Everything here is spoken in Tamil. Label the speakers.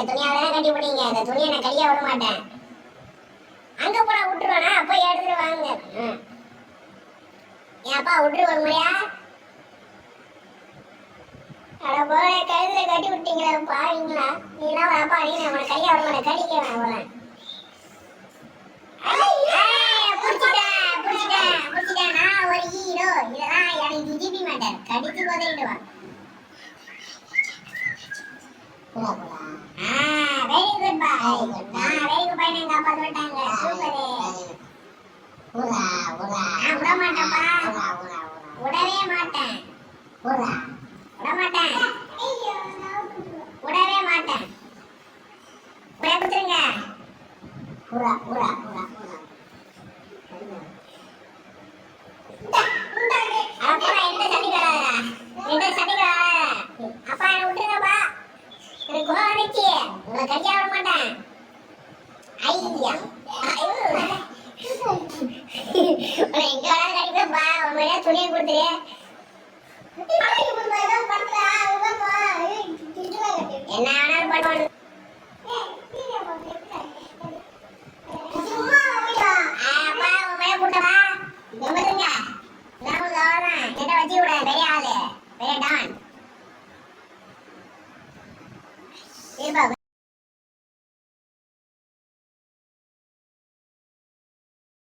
Speaker 1: துணியால கட்டி போட்டீங்க. அந்த துணியை நான் கடிக்க விட மாட்டேன். அங்க போனா விட்டுருவானா? போய் எடுத்துட்டு வாங்க. என் அப்பா விட்டுரு ஒரு முறையா? அட போல கழுத்துல கட்டி விட்டீங்களா பாருங்களா? நீலாம் ஒரு அப்பா, நீ அவனை கையை விட மாட்டேன், கடிக்க வேணாம். புடிச்சிட்டேன். நான் ஒரு ஹீரோ. இதெல்லாம் எனக்கு ஜிபி மாட்டேன், கடிச்சு போதையிடுவான். வெரி குட் பாய். வெரி குட் பாய். எங்க அப்பா சொல்லிட்டாங்க. சூப்பர். விட மாட்டேன்ப்பா. விடவே மாட்டேன். கொடுத்துருங்க. அப்பா என்ன விட்டுருங்கப்பா. எனக்கு கோவம் வந்துச்சு. உங்களை கையா விட மாட்டேன். ஐயா எங்க கடிப்பா. உண்மையா துணியை கொடுத்துரு. என்ன வேணாலும் பண்ணுவானு. அப்பா உண்மையா கூட்டவா? வச்சு விட பெரிய ஆளு, பெரிய டான்.